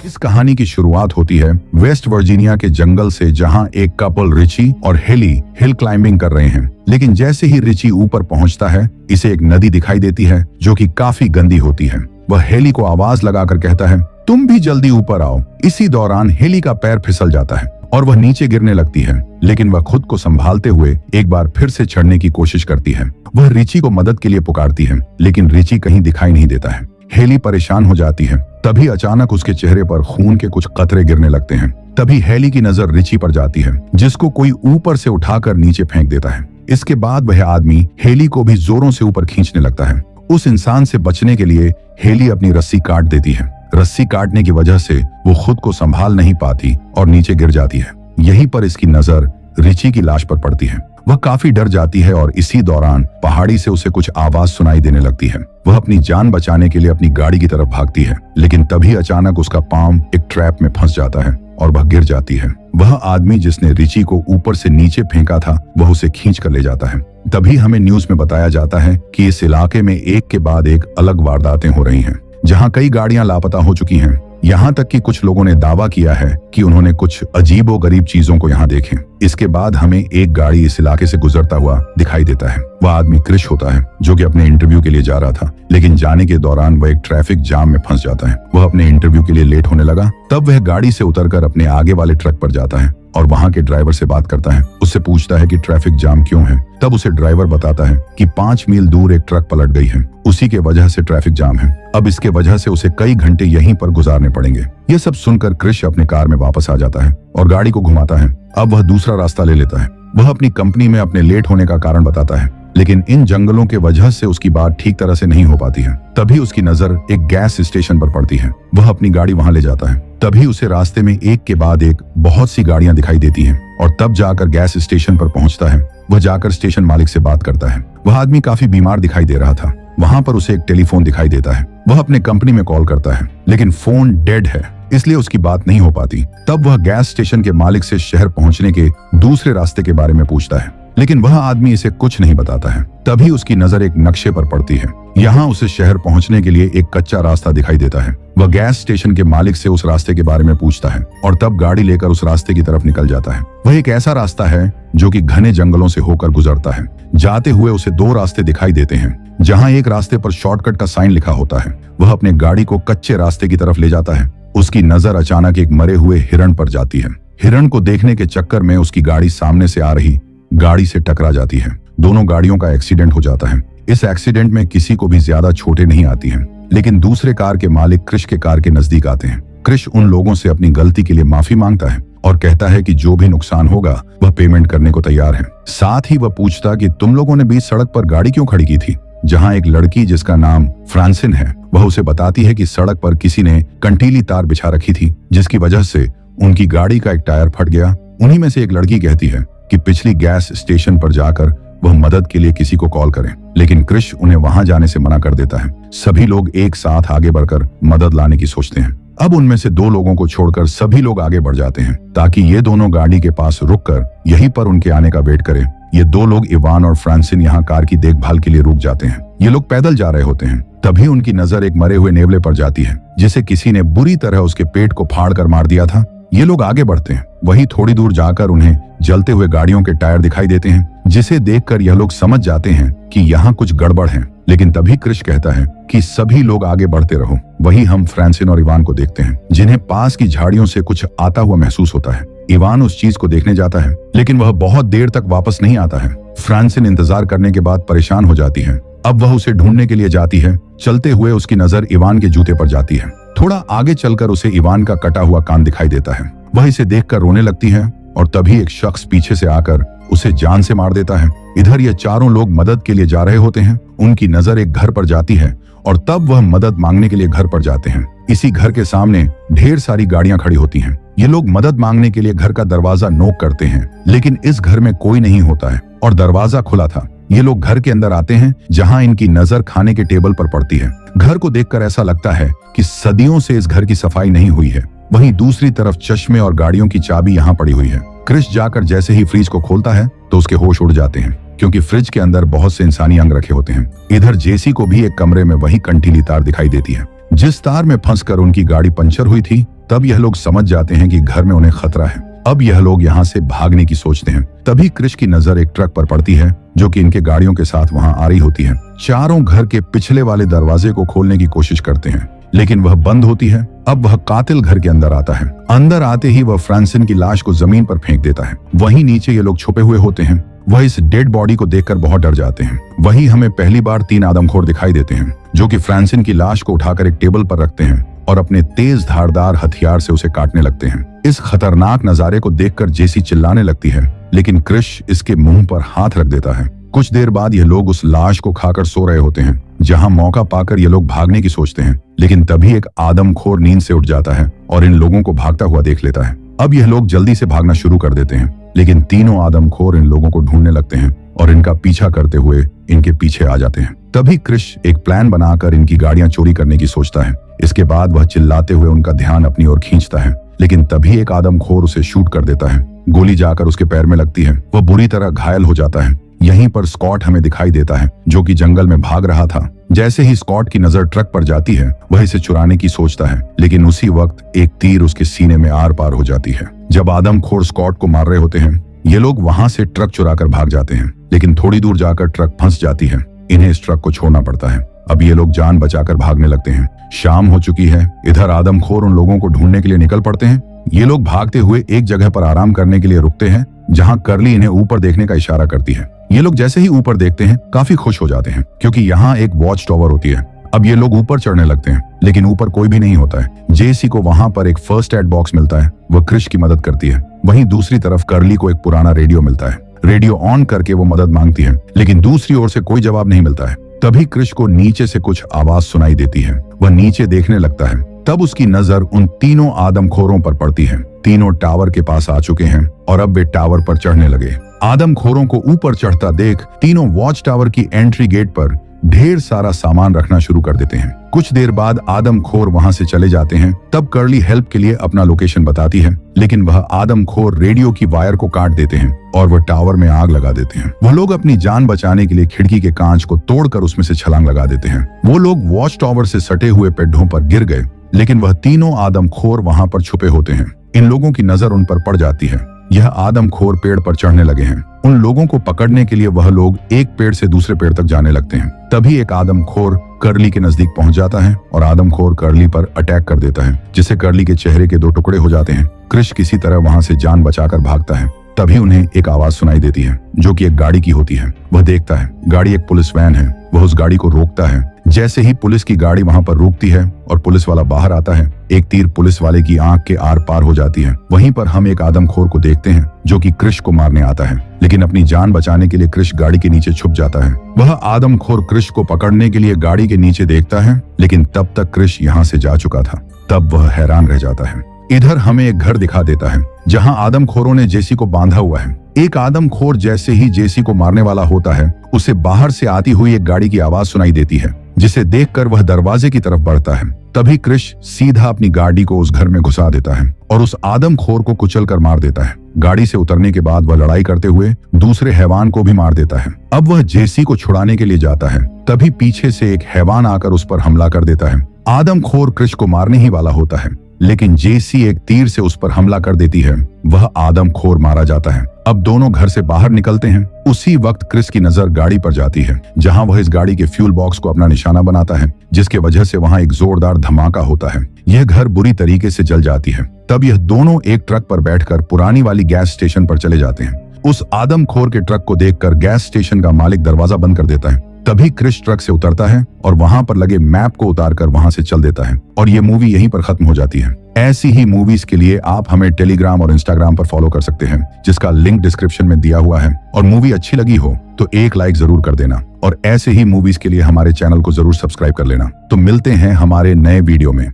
इस कहानी की शुरुआत होती है वेस्ट वर्जीनिया के जंगल से, जहां एक कपल रिची और हेली हिल क्लाइंबिंग कर रहे हैं। लेकिन जैसे ही रिची ऊपर पहुंचता है, इसे एक नदी दिखाई देती है जो कि काफी गंदी होती है। वह हेली को आवाज लगाकर कहता है, तुम भी जल्दी ऊपर आओ। इसी दौरान हेली का पैर फिसल जाता है और वह नीचे गिरने लगती है, लेकिन वह खुद को संभालते हुए एक बार फिर से चढ़ने की कोशिश करती है। वह रिची को मदद के लिए पुकारती है, लेकिन रिची कहीं दिखाई नहीं देता है। हेली परेशान हो जाती है। तभी अचानक उसके चेहरे पर खून के कुछ कतरे गिरने लगते हैं। तभी हेली की नजर रिची पर जाती है, जिसको कोई ऊपर से उठाकर नीचे फेंक देता है। इसके बाद वह आदमी हेली को भी जोरों से ऊपर खींचने लगता है। उस इंसान से बचने के लिए हेली अपनी रस्सी काट देती है। रस्सी काटने की वजह से वो खुद को संभाल नहीं पाती और नीचे गिर जाती है। यहीं पर इसकी नजर रिची की लाश पर पड़ती है। वह काफी डर जाती है और इसी दौरान पहाड़ी से उसे कुछ आवाज सुनाई देने लगती है। वह अपनी जान बचाने के लिए अपनी गाड़ी की तरफ भागती है, लेकिन तभी अचानक उसका पांव एक ट्रैप में फंस जाता है और वह गिर जाती है। वह आदमी जिसने रिची को ऊपर से नीचे फेंका था, वह उसे खींच कर ले जाता है। तभी हमें न्यूज में बताया जाता है कि इस इलाके में एक के बाद एक अलग वारदातें हो रही हैं, जहां कई गाड़ियां लापता हो चुकी हैं। यहाँ तक कि कुछ लोगों ने दावा किया है कि उन्होंने कुछ अजीबोगरीब चीजों को यहाँ देखे। इसके बाद हमें एक गाड़ी इस इलाके से गुजरता हुआ दिखाई देता है। वह आदमी क्रिश होता है, जो कि अपने इंटरव्यू के लिए जा रहा था, लेकिन जाने के दौरान वह एक ट्रैफिक जाम में फंस जाता है। वह अपने इंटरव्यू के लिए लेट होने लगा। तब वह गाड़ी से उतरकर अपने आगे वाले ट्रक पर जाता है और वहां के ड्राइवर से बात करता है। उससे पूछता है कि ट्रैफिक जाम क्यों है। तब उसे ड्राइवर बताता है कि 5 मील दूर एक ट्रक पलट गई है, उसी के वजह से ट्रैफिक जाम है। अब इसके वजह से उसे कई घंटे यहीं पर गुजारने पड़ेंगे। ये सब सुनकर क्रिश अपने कार में वापस आ जाता है और गाड़ी को घुमाता है। अब वह दूसरा रास्ता ले लेता है। वह अपनी कंपनी में अपने लेट होने का कारण बताता है, लेकिन इन जंगलों के वजह से उसकी बात ठीक तरह से नहीं हो पाती है। तभी उसकी नजर एक गैस स्टेशन पर पड़ती है। वह अपनी गाड़ी वहां ले जाता है। तभी उसे रास्ते में एक के बाद एक बहुत सी गाड़ियां दिखाई देती हैं और तब जाकर गैस स्टेशन पर पहुंचता है। वह जाकर स्टेशन मालिक से बात करता है। वह आदमी काफी बीमार दिखाई दे रहा था। वहां पर उसे एक टेलीफोन दिखाई देता है। वह अपने कंपनी में कॉल करता है, लेकिन फोन डेड है, इसलिए उसकी बात नहीं हो पाती। तब वह गैस स्टेशन के मालिक से शहर पहुंचने के दूसरे रास्ते के बारे में पूछता है, लेकिन वह आदमी इसे कुछ नहीं बताता है। तभी उसकी नजर एक नक्शे पर पड़ती है। यहाँ उसे शहर पहुंचने के लिए एक कच्चा रास्ता दिखाई देता है। वह गैस स्टेशन के मालिक से उस रास्ते के बारे में पूछता है और तब गाड़ी लेकर उस रास्ते की तरफ निकल जाता है। वह एक ऐसा रास्ता है जो कि घने जंगलों से होकर गुजरता है। जाते हुए उसे 2 रास्ते दिखाई देते हैं, जहाँ एक रास्ते पर शॉर्टकट का साइन लिखा होता है। वह अपने गाड़ी को कच्चे रास्ते की तरफ ले जाता है। उसकी नजर अचानक एक मरे हुए हिरण पर जाती है। हिरण को देखने के चक्कर में उसकी गाड़ी सामने से आ रही गाड़ी से टकरा जाती है। दोनों गाड़ियों का एक्सीडेंट हो जाता है। इस एक्सीडेंट में किसी को भी ज्यादा चोटें नहीं आती हैं, लेकिन दूसरे कार के मालिक क्रिश के कार के नजदीक आते हैं। क्रिश उन लोगों से अपनी गलती के लिए माफी मांगता है और कहता है कि जो भी नुकसान होगा वह पेमेंट करने को तैयार है। साथ ही वह पूछता कि तुम लोगों ने बीच सड़क पर गाड़ी क्यों खड़ी की थी, जहां एक लड़की जिसका नाम फ्रांसिन है, वह उसे बताती है कि सड़क पर किसी ने कंटीली तार बिछा रखी थी, जिसकी वजह से उनकी गाड़ी का एक टायर फट गया। उन्हीं में से एक लड़की कहती है कि पिछली गैस स्टेशन पर जाकर वह मदद के लिए किसी को कॉल करें, लेकिन क्रिश उन्हें वहां जाने से मना कर देता है। सभी लोग एक साथ आगे बढ़कर मदद लाने की सोचते हैं। अब उनमें से 2 लोगों को छोड़कर सभी लोग आगे बढ़ जाते हैं, ताकि ये दोनों गाड़ी के पास रुककर यहीं पर उनके आने का वेट करें। ये 2 लोग, इवान और फ्रांसिन, यहाँ कार की देखभाल के लिए रुक जाते हैं। ये लोग पैदल जा रहे होते हैं। तभी उनकी नजर एक मरे हुए नेवले पर जाती है, जिसे किसी ने बुरी तरह उसके पेट को फाड़ कर मार दिया था। ये लोग आगे बढ़ते हैं। वहीं थोड़ी दूर जाकर उन्हें जलते हुए गाड़ियों के टायर दिखाई देते हैं, जिसे देखकर यह लोग समझ जाते हैं कि यहाँ कुछ गड़बड़ है। लेकिन तभी क्रिश कहता है कि सभी लोग आगे बढ़ते रहो। वहीं हम फ्रांसिन और इवान को देखते हैं, जिन्हें पास की झाड़ियों से कुछ आता हुआ महसूस होता है। इवान उस चीज को देखने जाता है, लेकिन वह बहुत देर तक वापस नहीं आता है। फ्रांसिन इंतजार करने के बाद परेशान हो जाती है। अब वह उसे ढूंढने के लिए जाती है। चलते हुए उसकी नजर इवान के जूते पर जाती है। थोड़ा आगे चलकर उसे इवान का कटा हुआ कान दिखाई देता है। वह इसे देखकर रोने लगती है और तभी एक शख्स पीछे से आकर उसे जान से मार देता है। इधर ये चारों लोग मदद के लिए जा रहे होते हैं। उनकी नजर एक घर पर जाती है और तब वह मदद मांगने के लिए घर पर जाते हैं। इसी घर के सामने ढेर सारी गाड़ियां खड़ी होती हैं। ये लोग मदद मांगने के लिए घर का दरवाजा नोक करते हैं, लेकिन इस घर में कोई नहीं होता है और दरवाजा खुला था। ये लोग घर के अंदर आते हैं, जहां इनकी नजर खाने के टेबल पर पड़ती है। घर को देखकर ऐसा लगता है कि सदियों से इस घर की सफाई नहीं हुई है। वहीं दूसरी तरफ चश्मे और गाड़ियों की चाबी यहाँ पड़ी हुई है। क्रिश जाकर जैसे ही फ्रिज को खोलता है तो उसके होश उड़ जाते हैं, क्योंकि फ्रिज के अंदर बहुत से इंसानी अंग रखे होते हैं। इधर जेसी को भी एक कमरे में वही कंटीली तार दिखाई देती है, जिस तार में फंसकर उनकी गाड़ी पंचर हुई थी। तब यह लोग समझ जाते हैं कि घर में उन्हें खतरा है। अब यह लोग यहाँ से भागने की सोचते हैं। तभी क्रिश की नजर एक ट्रक पर पड़ती है जो कि इनके गाड़ियों के साथ वहां आ रही होती है। चारों घर के पिछले वाले दरवाजे को खोलने की कोशिश करते हैं, लेकिन वह बंद होती है। अब वह कातिल घर के अंदर आता है। अंदर आते ही वह फ्रांसिन की लाश को जमीन पर फेंक देता है। वहीं नीचे ये लोग छुपे हुए होते हैं। वह इस डेड बॉडी को देखकर बहुत डर जाते हैं। वहीं हमें पहली बार 3 आदमखोर दिखाई देते हैं जो कि फ्रांसिन की लाश को उठाकर एक टेबल पर रखते हैं और अपने तेज धारदार हथियार से उसे काटने लगते हैं। इस खतरनाक नजारे को देखकर जेसी चिल्लाने लगती है, लेकिन क्रिश इसके मुंह पर हाथ रख देता है। कुछ देर बाद ये लोग उस लाश को खाकर सो रहे होते हैं, जहां मौका पाकर ये लोग भागने की सोचते हैं, लेकिन तभी एक आदमखोर नींद से उठ जाता है और इन लोगों को भागता हुआ देख लेता है। अब यह लोग जल्दी से भागना शुरू कर देते हैं, लेकिन तीनों आदमखोर इन लोगों को ढूंढने लगते हैं और इनका पीछा करते हुए इनके पीछे आ जाते हैं। तभी क्रिश एक प्लान बनाकर इनकी गाड़ियां चोरी करने की सोचता है। इसके बाद वह चिल्लाते हुए उनका ध्यान अपनी ओर खींचता है, लेकिन तभी एक आदमखोर उसे शूट कर देता है। गोली जाकर उसके पैर में लगती है। वह बुरी तरह घायल हो जाता है। यहीं पर स्कॉट हमें दिखाई देता है, जो कि जंगल में भाग रहा था। जैसे ही स्कॉट की नजर ट्रक पर जाती है, वह इसे चुराने की सोचता है, लेकिन उसी वक्त एक तीर उसके सीने में आर पार हो जाती है। जब आदमखोर स्कॉट को मार रहे होते हैं, ये लोग वहां से ट्रक चुराकर भाग जाते हैं, लेकिन थोड़ी दूर जाकर ट्रक फंस जाती है। इन्हें इस ट्रक को छोड़ना पड़ता है। अब ये लोग जान बचाकर भागने लगते हैं। शाम हो चुकी है। इधर आदमखोर उन लोगों को ढूंढने के लिए निकल पड़ते हैं। ये लोग भागते हुए एक जगह पर आराम करने के लिए रुकते हैं, जहां कर्ली इन्हें ऊपर देखने का इशारा करती है। ये लोग जैसे ही ऊपर देखते हैं, काफी खुश हो जाते हैं, क्योंकि यहाँ एक वॉच टावर होती है। अब ये लोग ऊपर चढ़ने लगते हैं, लेकिन ऊपर कोई भी नहीं होता है। जेसी को वहां पर एक फर्स्ट एड बॉक्स मिलता है। वह क्रिश की मदद करती है। वहीं दूसरी तरफ कर्ली को एक पुराना रेडियो मिलता है। रेडियो ऑन करके वो मदद मांगती है, लेकिन दूसरी ओर से कोई जवाब नहीं मिलता है। तभी क्रिश को नीचे से कुछ आवाज सुनाई देती है। वह नीचे देखने लगता है। तब उसकी नजर उन तीनों आदमखोरों पर पड़ती है। तीनों टावर के पास आ चुके हैं और अब वे टावर पर चढ़ने लगे। आदमखोरों को ऊपर चढ़ता देख तीनों वॉच टावर की एंट्री गेट पर ढेर सारा सामान रखना शुरू कर देते हैं। कुछ देर बाद आदमखोर वहां से चले जाते हैं। तब कर्ली हेल्प के लिए अपना लोकेशन बताती है, लेकिन वह आदमखोर रेडियो की वायर को काट देते हैं और वह टावर में आग लगा देते हैं। वह लोग अपनी जान बचाने के लिए खिड़की के कांच को तोड़कर उसमें से छलांग लगा देते हैं। वो लोग वॉच टावर से सटे हुए पेड्ढों पर गिर गए, लेकिन वह तीनों आदमखोर वहां पर छुपे होते हैं। इन लोगों की नजर उन पर पड़ जाती है। यह आदमखोर पेड़ पर चढ़ने लगे हैं। उन लोगों को पकड़ने के लिए वह लोग एक पेड़ से दूसरे पेड़ तक जाने लगते हैं। तभी एक आदमखोर कर्ली के नजदीक पहुंच जाता है और आदमखोर कर्ली पर अटैक कर देता है, जिससे कर्ली के चेहरे के 2 टुकड़े हो जाते हैं। क्रिश किसी तरह वहां से जान बचाकर भागता है। तभी उन्हें एक आवाज सुनाई देती है, जो कि एक गाड़ी की होती है। वह देखता है गाड़ी एक पुलिस वैन है। वह उस गाड़ी को रोकता है। जैसे ही पुलिस की गाड़ी वहां पर रुकती है और पुलिस वाला बाहर आता है, एक तीर पुलिस वाले की आंख के आर पार हो जाती है। वहीं पर हम एक आदमखोर को देखते हैं, जो कि क्रिश को मारने आता है, लेकिन अपनी जान बचाने के लिए क्रिश गाड़ी के नीचे छुप जाता है। वह आदमखोर क्रिश को पकड़ने के लिए गाड़ी के नीचे देखता है, लेकिन तब तक क्रिश यहाँ से जा चुका था। तब वह हैरान रह जाता है। इधर हमें एक घर दिखा देता है, जहां आदमखोरों ने जेसी को बांधा हुआ है। एक आदमखोर जैसे ही जेसी को मारने वाला होता है, उसे बाहर से आती हुई एक गाड़ी की आवाज सुनाई देती है, जिसे देखकर वह दरवाजे की तरफ बढ़ता है। तभी क्रिश सीधा अपनी गाड़ी को उस घर में घुसा देता है और उस आदमखोर को कुचलकर मार देता है। गाड़ी से उतरने के बाद वह लड़ाई करते हुए दूसरे हैवान को भी मार देता है। अब वह जेसी को छुड़ाने के लिए जाता है। तभी पीछे से एक हैवान आकर उस पर हमला कर देता है। आदमखोर क्रिश को मारने ही वाला होता है, लेकिन जेसी एक तीर से उस पर हमला कर देती है। वह आदमखोर मारा जाता है। अब दोनों घर से बाहर निकलते हैं। उसी वक्त क्रिस की नजर गाड़ी पर जाती है, जहां वह इस गाड़ी के फ्यूल बॉक्स को अपना निशाना बनाता है, जिसके वजह से वहां एक जोरदार धमाका होता है। यह घर बुरी तरीके से जल जाती है। तब यह दोनों एक ट्रक पर बैठकर पुरानी वाली गैस स्टेशन पर चले जाते हैं। उस आदमखोर के ट्रक को देखकर गैस स्टेशन का मालिक दरवाजा बंद कर देता है। तभी क्रिश ट्रक से उतरता है और वहां पर लगे मैप को उतारकर वहां से चल देता है और ये मूवी यहीं पर खत्म हो जाती है। ऐसी ही मूवीज के लिए आप हमें टेलीग्राम और इंस्टाग्राम पर फॉलो कर सकते हैं, जिसका लिंक डिस्क्रिप्शन में दिया हुआ है। और मूवी अच्छी लगी हो तो एक लाइक जरूर कर देना और ऐसे ही मूवीज के लिए हमारे चैनल को जरूर सब्सक्राइब कर लेना। तो मिलते हैं हमारे नए वीडियो में।